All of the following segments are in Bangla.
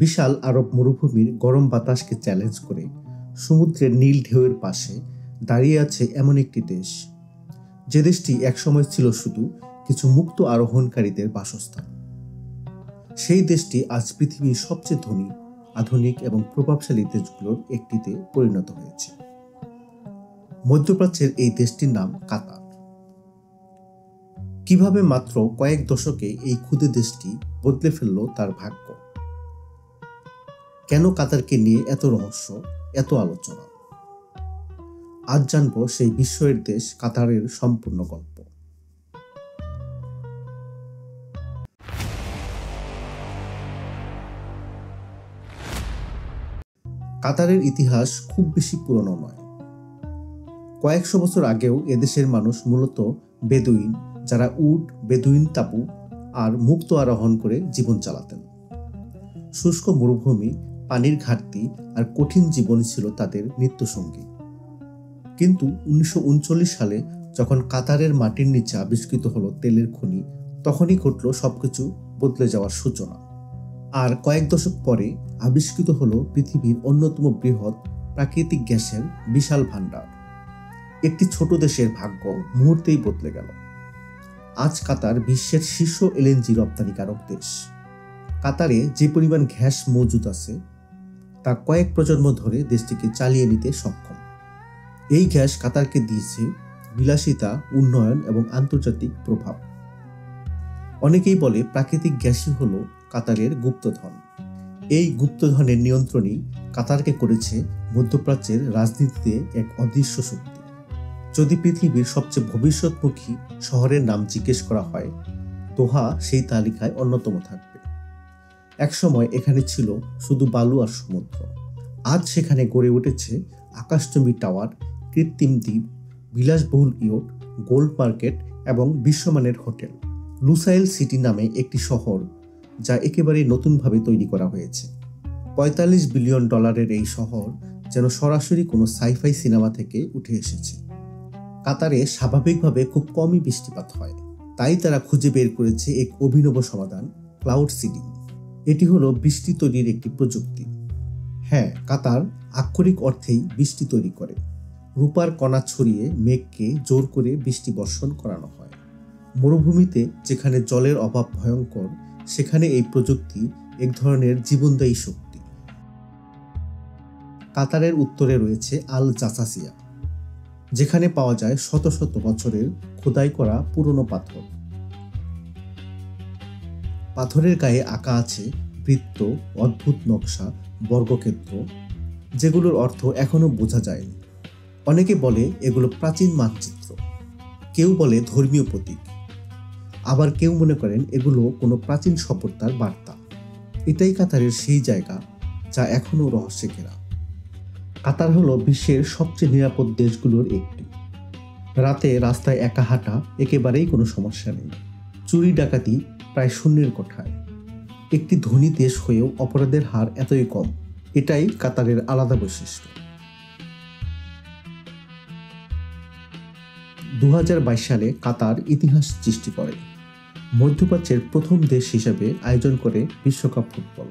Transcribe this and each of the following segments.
বিশাল আরব মরুভূমির গরম বাতাসকে চ্যালেঞ্জ করে সমুদ্রের নীল ঢেউয়ের পাশে দাঁড়িয়ে আছে এমন একটি দেশ, যে দেশটি একসময় ছিল শুধু কিছু মুক্ত আরোহণকারীদের বাসস্থান। সেই দেশটি আজ পৃথিবীর সবচেয়ে ধনী, আধুনিক এবং প্রভাবশালী দেশগুলোর একটিতে পরিণত হয়েছে। মধ্যপ্রাচ্যের এই দেশটির নাম কাতার। কিভাবে মাত্র কয়েক দশকে এই ক্ষুদে দেশটি বদলে ফেলল তার ভাগ্য? কেন কাতারকে নিয়ে এত রহস্য, এত আলোচনা? আজ জানবো সেই বিস্ময়ের দেশ কাতারের সম্পূর্ণ গল্প। কাতারের ইতিহাস খুব বেশি পুরনো নয়। কয়েকশো বছর আগেও এদেশের মানুষ মূলত বেদুইন, যারা উট, বেদুইন তাঁবু আর মুক্ত আরোহণ করে জীবন চালাতেন। শুষ্ক মরুভূমি, পানির ঘাটতি আর কঠিন জীবন ছিল তাদের নিত্যসঙ্গী। কিন্তু 1939 সালে যখন কাতারের মাটির নিচে আবিষ্কৃত হলো তেলের খনি, তখনই ঘটল সবকিছু বদলে যাওয়ার সূচনা। আর কয়েক দশক পরে আবিষ্কৃত হলো পৃথিবীর অন্যতম বৃহৎ প্রাকৃতিক গ্যাসের বিশাল ভাণ্ডার। একটি ছোট দেশের ভাগ্য মুহূর্তেই বদলে গেল। আজ কাতার বিশ্বের শীর্ষ এলএনজি রপ্তানিকারক দেশ। কাতারে যে পরিমাণ গ্যাস মজুদ আছে তা কয়েক প্রজন্ম ধরে দেশটিকে চালিয়ে নিতে সক্ষম। এই গ্যাস কাতারকে দিয়েছে বিলাসিতা, উন্নয়ন এবং আন্তর্জাতিক প্রভাব। অনেকেই বলে প্রাকৃতিক গ্যাসই হলো কাতারের গুপ্তধন। এই গুপ্তধনের নিয়ন্ত্রণই কাতারকে করেছে মধ্যপ্রাচ্যের রাজনীতিতে এক অদৃশ্য শক্তি। যদি পৃথিবীর সবচেয়ে ভবিষ্যৎমুখী শহরের নাম জিজ্ঞেস করা হয়, দোহা সেই তালিকায় অন্যতম থাকবে। একসময় এখানে ছিল শুধু বালু আর সমুদ্র। আজ সেখানে গড়ে উঠেছে আকাশচুম্বী টাওয়ার, কৃত্রিম দ্বীপ, বিলাসবহুল ইয়ট, গোল্ড মার্কেট এবং বিশ্বমানের হোটেল। লুসাইল সিটি নামে একটি শহর, যা একেবারেই নতুনভাবে তৈরি করা হয়েছে। $45 বিলিয়ন এই শহর যেন সরাসরি কোনো সাইফাই সিনেমা থেকে উঠে এসেছে। কাতারে স্বাভাবিকভাবে খুব কমই বৃষ্টিপাত হয়, তাই তারা খুঁজে বের করেছে এক অভিনব সমাধান, ক্লাউড সিডিং। এটি হলো বৃষ্টি তৈরির একটি প্রযুক্তি। হ্যাঁ, কাতার আক্ষরিক অর্থেই বৃষ্টি তৈরি করে। রূপার কণা ছড়িয়ে মেঘকে জোর করে বৃষ্টি বর্ষণ করানো হয়। মরুভূমিতে যেখানে জলের অভাব ভয়ঙ্কর, সেখানে এই প্রযুক্তি এক ধরনের জীবনদায়ী শক্তি। কাতারের উত্তরে রয়েছে আল জাসাসিয়া, যেখানে পাওয়া যায় শত শত বছরের খোদাই করা পুরনো পাথর। পাথরের গায়ে আঁকা আছে বৃত্ত, অদ্ভুত নকশা, বর্গক্ষেত্র, যেগুলোর অর্থ এখনো বোঝা যায়নি। অনেকে বলে এগুলো প্রাচীন মানচিত্র, কেউ বলে ধর্মীয় প্রতীক, আবার কেউ মনে করেন এগুলো কোনো প্রাচীন সভ্যতার বার্তা। এটাই কাতারের সেই জায়গা যা এখনো রহস্যে ঘেরা। কাতার হলো বিশ্বের সবচেয়ে নিরাপদ দেশগুলোর একটি। রাতে রাস্তায় একা হাঁটা একেবারেই কোনো সমস্যা নেই। চুরি ডাকাতি প্রায় শূন্যের কোঠায়। একটি ধনী দেশ হয়েও অপরাধের হার এতই কম, এটাই কাতারের আলাদা বৈশিষ্ট্য। 2022 সালে কাতার ইতিহাস সৃষ্টি করে। মধ্যপ্রাচ্যের প্রথম দেশ হিসেবে আয়োজন করে বিশ্বকাপ ফুটবল।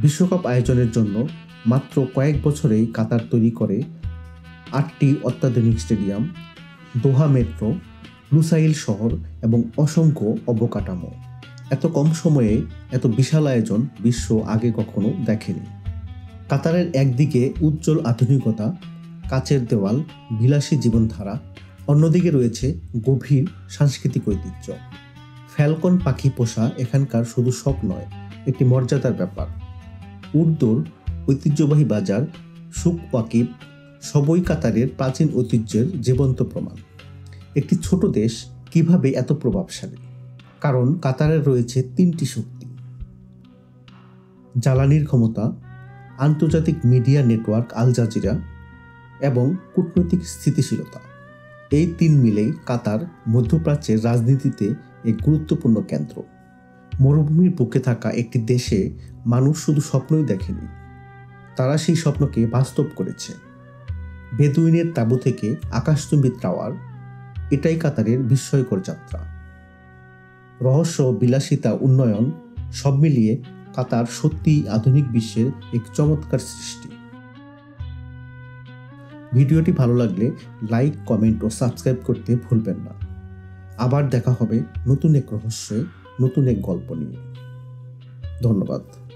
বিশ্বকাপ আয়োজনের জন্য মাত্র কয়েক বছরেই কাতার তৈরি করে 8টি অত্যাধুনিক স্টেডিয়াম, দোহা মেট্রো, লুসাইল শহর এবং অসংখ্য অবকাঠামো। এত কম সময়ে এত বিশাল আয়োজন বিশ্ব আগে কখনো দেখেনি। কাতারের একদিকে উজ্জ্বল আধুনিকতা, কাচের দেওয়াল, বিলাসী জীবনধারা, অন্যদিকে রয়েছে গভীর সাংস্কৃতিক ঐতিহ্য। ফ্যালকন পাখি পোষা এখানকার শুধু শখ নয়, একটি মর্যাদার ব্যাপার। উর্দুর ঐতিহ্যবাহী বাজার, সুক ওয়াকিব সবই কাতারের প্রাচীন ঐতিহ্যের জীবন্ত প্রমাণ। একটি ছোট দেশ কিভাবে এত প্রভাবশালী? কারণ কাতারের রয়েছে 3টি শক্তি: জ্বালানির ক্ষমতা, আন্তর্জাতিক মিডিয়া নেটওয়ার্ক আল জাজিরা এবং কূটনৈতিক স্থিতিশীলতা। এই 3 মিলেই কাতার মধ্যপ্রাচ্যের রাজনীতিতে এক গুরুত্বপূর্ণ কেন্দ্র। মরুভূমির বুকে থাকা একটি দেশে মানুষ শুধু স্বপ্নই দেখেনি, তারা সেই স্বপ্নকে বাস্তব করেছে। বেদুইনের তাঁবু থেকে আকাশচুম্বী টাওয়ার, এটাই কাতারের বিস্ময়কর যাত্রা। রহস্য, বিলাসিতা, উন্নয়ন সব মিলিয়ে কাতার সত্যিই আধুনিক বিশ্বের এক চমৎকার সৃষ্টি। ভিডিওটি ভালো লাগলে লাইক, কমেন্ট ও সাবস্ক্রাইব করতে ভুলবেন না। আবার দেখা হবে নতুন এক রহস্যে, নতুন এক গল্প নিয়ে। ধন্যবাদ।